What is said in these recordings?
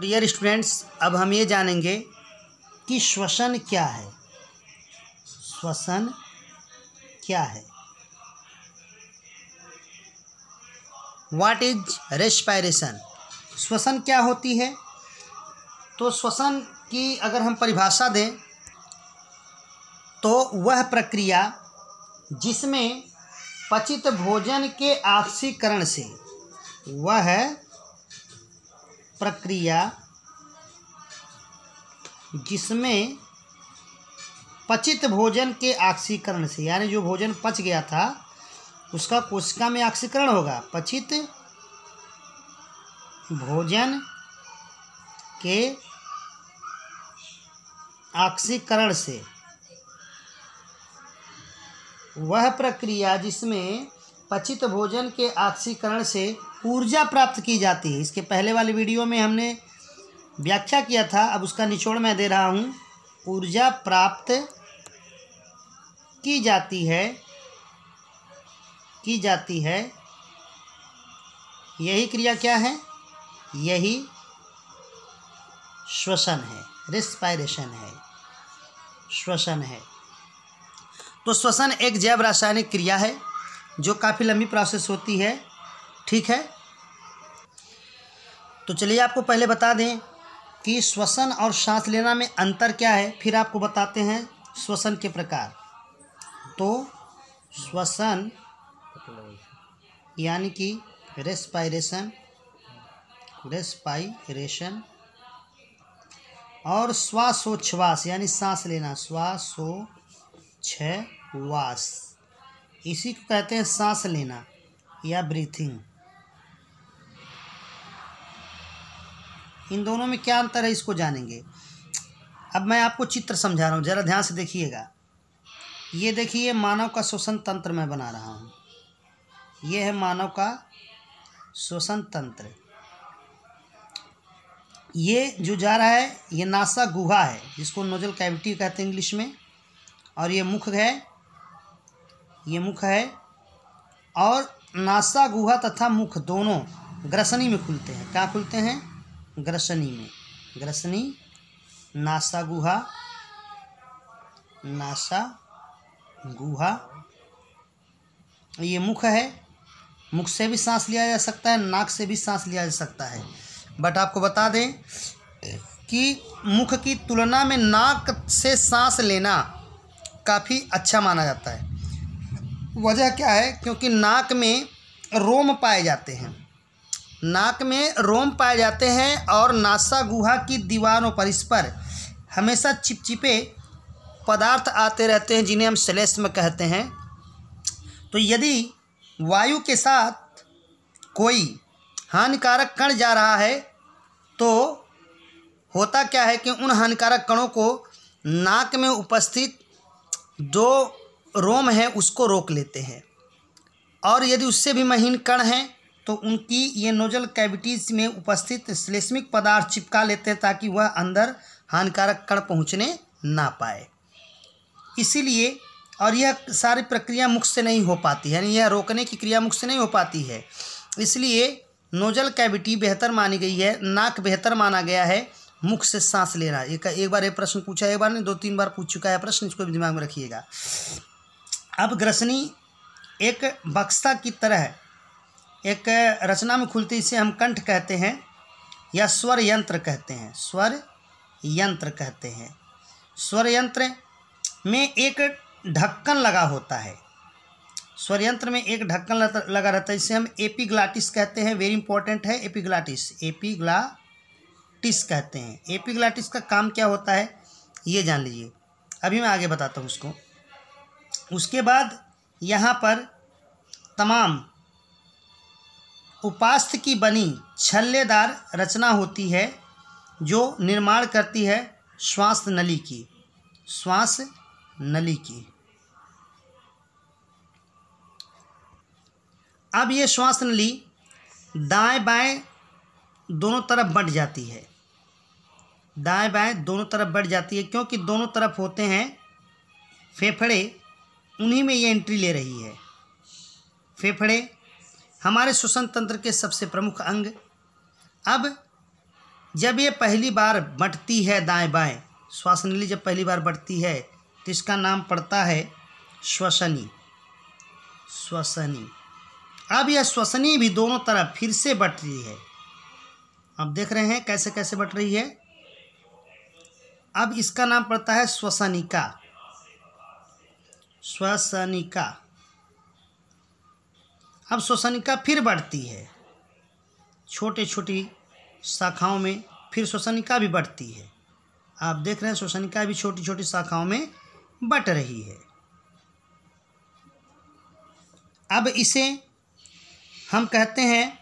Dear students, अब हम ये जानेंगे कि श्वसन क्या है। श्वसन क्या है? What is respiration? श्वसन क्या होती है? तो श्वसन की अगर हम परिभाषा दें तो वह प्रक्रिया जिसमें पचित भोजन के ऑक्सीकरण से, वह प्रक्रिया जिसमें पचित भोजन के ऑक्सीकरण से, यानी जो भोजन पच गया था उसका कोशिका में ऑक्सीकरण होगा। पचित भोजन के ऑक्सीकरण से, वह प्रक्रिया जिसमें पचित भोजन के ऑक्सीकरण से ऊर्जा प्राप्त की जाती है। इसके पहले वाले वीडियो में हमने व्याख्या किया था, अब उसका निचोड़ मैं दे रहा हूँ। ऊर्जा प्राप्त की जाती है, यही क्रिया क्या है? यही श्वसन है, रेस्पिरेशन है, श्वसन है। तो श्वसन एक जैव रासायनिक क्रिया है जो काफ़ी लंबी प्रोसेस होती है, ठीक है। तो चलिए आपको पहले बता दें कि श्वसन और सांस लेना में अंतर क्या है, फिर आपको बताते हैं श्वसन के प्रकार। तो श्वसन यानी कि रेस्पिरेशन और श्वासोच्छ्वास यानी सांस लेना, श्वासोच्छ्वास, इसी को कहते हैं सांस लेना या ब्रीथिंग। इन दोनों में क्या अंतर है इसको जानेंगे। अब मैं आपको चित्र समझा रहा हूँ, ज़रा ध्यान से देखिएगा। ये देखिए मानव का श्वसन तंत्र मैं बना रहा हूँ। ये है मानव का श्वसन तंत्र। ये जो जा रहा है ये नासा गुहा है, जिसको नोजल कैविटी कहते हैं इंग्लिश में, और ये मुख है, और नासा गुहा तथा मुख दोनों ग्रसनी में खुलते हैं। क्या खुलते हैं? ग्रसनी में। ग्रसनी, नासा गुहा। ये मुख है, मुख से भी सांस लिया जा सकता है, नाक से भी सांस लिया जा सकता है। बट आपको बता दें कि मुख की तुलना में नाक से सांस लेना काफ़ी अच्छा माना जाता है। वजह क्या है? क्योंकि नाक में रोम पाए जाते हैं, और नासा गुहा की दीवारों पर, इस पर हमेशा चिपचिपे पदार्थ आते रहते हैं, जिन्हें हम श्लेष्म कहते हैं। तो यदि वायु के साथ कोई हानिकारक कण जा रहा है तो होता क्या है कि उन हानिकारक कणों को नाक में उपस्थित जो रोम है उसको रोक लेते हैं, और यदि उससे भी महीन कण हैं तो उनकी ये नोजल कैविटीज में उपस्थित श्लेष्मिक पदार्थ चिपका लेते हैं, ताकि वह अंदर हानिकारक कण पहुंचने ना पाए। इसीलिए, और यह सारी प्रक्रिया मुख से नहीं हो पाती है, यानी यह रोकने की क्रिया मुख से नहीं हो पाती है। इसलिए नोजल कैविटी बेहतर मानी गई है, नाक बेहतर माना गया है मुख से सांस लेना। एक बार ये प्रश्न पूछा, एक बार नहीं 2-3 बार पूछ चुका है प्रश्न, इसको भी दिमाग में रखिएगा। अब ग्रसनी एक बक्सा की तरह एक रचना में खुलती, इसे हम कंठ कहते हैं या स्वर यंत्र कहते हैं। स्वर यंत्र में एक ढक्कन लगा होता है। स्वर यंत्र में एक ढक्कन लगा रहता है, इसे हम एपिग्लाटिस कहते हैं। वेरी इंपॉर्टेंट है एपिग्लाटिस कहते हैं। एपिग्लाटिस का काम क्या होता है ये जान लीजिए, अभी मैं आगे बताता हूँ उसको। उसके बाद यहाँ पर तमाम उपास्थि की बनी छल्लेदार रचना होती है जो निर्माण करती है श्वास नली की। अब ये श्वास नली दाएं बाएं दोनों तरफ बढ़ जाती है, क्योंकि दोनों तरफ होते हैं फेफड़े, उन्हीं में ये एंट्री ले रही है। फेफड़े हमारे श्वसन तंत्र के सबसे प्रमुख अंग। अब जब ये पहली बार बंटती है दाएं बाएं, श्वास नली जब पहली बार बढ़ती है तो इसका नाम पड़ता है श्वसनी। श्वसनी। अब यह श्वसनी भी दोनों तरफ फिर से बढ़ रही है। अब देख रहे हैं कैसे कैसे बढ़ रही है। अब इसका नाम पड़ता है श्वसनिका। श्वसनिका। अब श्वसनिका फिर बढ़ती है छोटी छोटी शाखाओं में, फिर श्वसनिका भी बढ़ती है। आप देख रहे हैं श्वसनिका भी छोटी छोटी शाखाओं में बढ़ रही है। अब इसे हम कहते हैं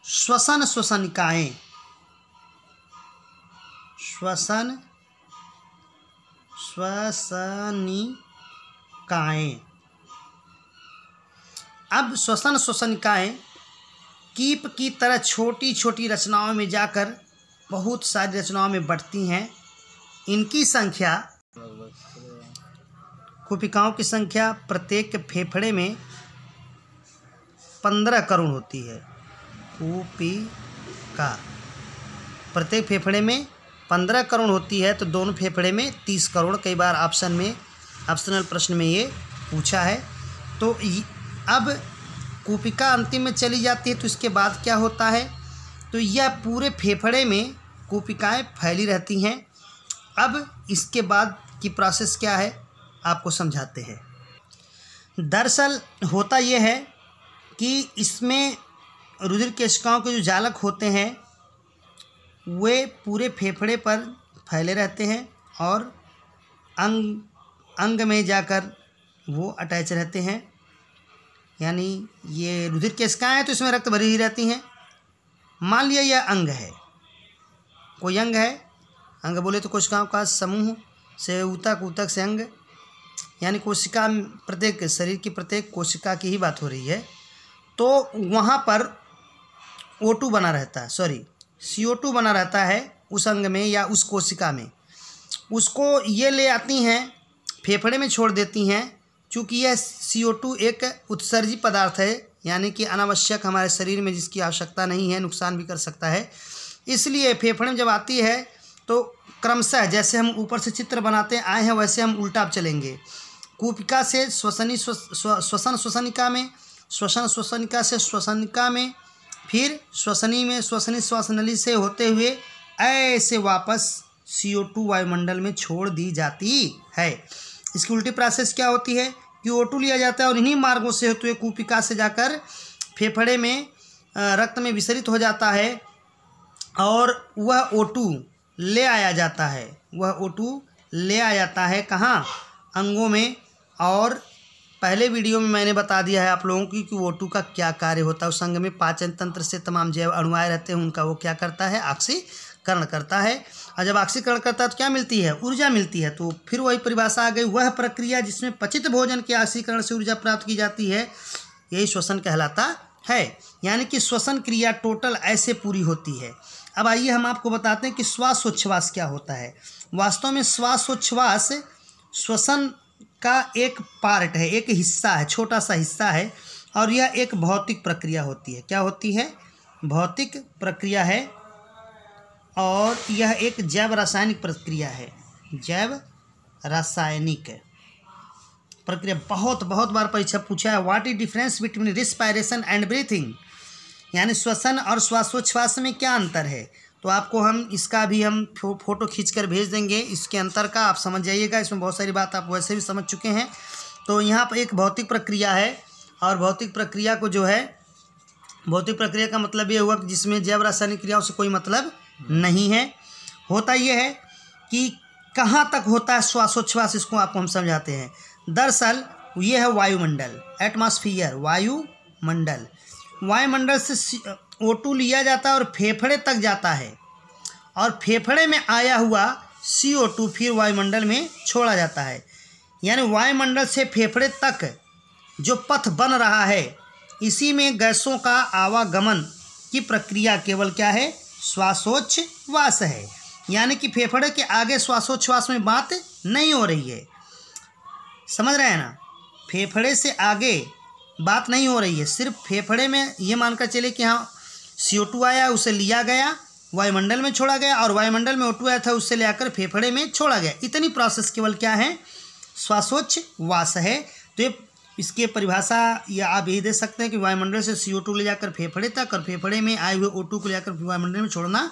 श्वसन श्वसनिकाएं। श्वसन श्वसनिकाएं। अब श्वसन श्वसनिकाएं कीप की तरह छोटी छोटी रचनाओं में जाकर बहुत सारी रचनाओं में बढ़ती हैं। इनकी संख्या, कोशिकाओं की संख्या प्रत्येक फेफड़े में 15 करोड़ होती है। कोशिका प्रत्येक फेफड़े में 15 करोड़ होती है, तो दोनों फेफड़े में 30 करोड़। कई बार ऑप्शन में, ऑप्शनल प्रश्न में ये पूछा है। तो अब कोशिका अंतिम में चली जाती है, तो इसके बाद क्या होता है, तो यह पूरे फेफड़े में कोशिकाएं फैली रहती हैं। अब इसके बाद की प्रोसेस क्या है आपको समझाते हैं। दरअसल होता यह है कि इसमें रुधिर केशिकाओं के जो जालक होते हैं वे पूरे फेफड़े पर फैले रहते हैं और अंग में जाकर वो अटैच रहते हैं। यानी ये रुधिर केशिकाएं हैं तो इसमें रक्त भरी ही रहती हैं। मान लिया यह अंग है, कोई अंग है, अंग बोले तो कोशिकाओं का समूह से ऊतक, ऊतक से अंग, यानी कोशिका, प्रत्येक शरीर की प्रत्येक कोशिका की ही बात हो रही है। तो वहाँ पर O2 बना रहता है, सॉरी CO2 बना रहता है उस अंग में या उस कोशिका में। उसको ये ले आती हैं, फेफड़े में छोड़ देती हैं। चूँकि यह CO2 एक उत्सर्जी पदार्थ है, यानी कि अनावश्यक हमारे शरीर में जिसकी आवश्यकता नहीं है, नुकसान भी कर सकता है, इसलिए फेफड़े में जब आती है तो क्रमशः, जैसे हम ऊपर से चित्र बनाते आए हैं वैसे हम उल्टा चलेंगे। कोशिका से श्वसन श्वसनिका में, श्वसन श्वसनिका से श्वसनिका में, फिर श्वसनी में, श्वसनी श्वास नली से होते हुए ऐसे वापस CO2 वायुमंडल में छोड़ दी जाती है। इसकी उल्टी प्रोसेस क्या होती है कि O2 लिया जाता है और इन्हीं मार्गों से होते हुए कोशिका से जाकर फेफड़े में रक्त में विसरित हो जाता है और वह O2 ले आया जाता है। वह O2 ले आया जाता है कहाँ? अंगों में। और पहले वीडियो में मैंने बता दिया है आप लोगों की कि O2 का क्या कार्य होता है। उस अंग में पाचन तंत्र से तमाम जैव अणुआए रहते हैं, उनका वो क्या करता है? ऑक्सीकरण करता है। और जब ऑक्सीकरण करता है तो क्या मिलती है? ऊर्जा मिलती है। तो फिर वही परिभाषा आ गई, वह प्रक्रिया जिसमें पचित भोजन के ऑक्सीकरण से ऊर्जा प्राप्त की जाती है, यही श्वसन कहलाता है। यानी कि श्वसन क्रिया टोटल ऐसे पूरी होती है। अब आइए हम आपको बताते हैं कि श्वासोच्छ्वास क्या होता है। वास्तव में श्वासोच्छ्वास श्वसन का एक पार्ट है, एक हिस्सा है, छोटा सा हिस्सा है, और यह एक भौतिक प्रक्रिया होती है। क्या होती है? भौतिक प्रक्रिया है, और यह एक जैव रासायनिक प्रक्रिया है। जैव रासायनिक प्रक्रिया बहुत बार परीक्षा पूछा है। What is difference between respiration and breathing, यानी श्वसन और श्वासोच्छ्वास में क्या अंतर है। तो आपको हम इसका भी हम फोटो खींचकर भेज देंगे, इसके अंतर का आप समझ जाइएगा। इसमें बहुत सारी बात आप वैसे भी समझ चुके हैं। तो यहाँ पर एक भौतिक प्रक्रिया है, और भौतिक प्रक्रिया को जो है, भौतिक प्रक्रिया का मतलब ये हुआ कि जिसमें जैव रासायनिक क्रियाओं से कोई मतलब नहीं है। होता यह है कि कहाँ तक होता है श्वासोच्छ्वास, इसको आपको हम समझाते हैं। दरअसल ये है वायुमंडल, एटमॉस्फियर, वायुमंडल। वायुमंडल से O2 लिया जाता है और फेफड़े तक जाता है, और फेफड़े में आया हुआ CO2 फिर वायुमंडल में छोड़ा जाता है। यानी वायुमंडल से फेफड़े तक जो पथ बन रहा है, इसी में गैसों का आवागमन की प्रक्रिया केवल क्या है? श्वासोच्छ्वास है। यानी कि फेफड़े के आगे श्वासोच्छ्वास में बात नहीं हो रही है, समझ रहे हैं ना? फेफड़े से आगे बात नहीं हो रही है, सिर्फ फेफड़े में ये मानकर चले कि हाँ CO2 आया, उसे लिया गया वायुमंडल में छोड़ा गया और वायुमंडल में O2 आया था उससे ले आकर फेफड़े में छोड़ा गया। इतनी प्रोसेस केवल क्या है, श्वासोच्छ्वास है। तो ये इसकी परिभाषा या आप यही दे सकते हैं कि वायुमंडल से CO2 ले जाकर फेफड़े तक और फेफड़े में आए हुए O2 को लेकर वायुमंडल में छोड़ना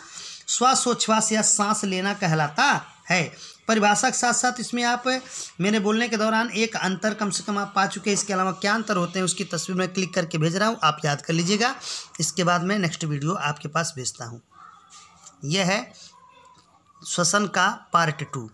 श्वासोच्छ्वास या सांस लेना कहलाता है। परिभाषा के साथ साथ इसमें आप मेरे बोलने के दौरान एक अंतर कम से कम आप पा चुके हैं। इसके अलावा क्या अंतर होते हैं उसकी तस्वीर मैं क्लिक करके भेज रहा हूँ, आप याद कर लीजिएगा। इसके बाद मैं नेक्स्ट वीडियो आपके पास भेजता हूँ। यह है श्वसन का पार्ट 2।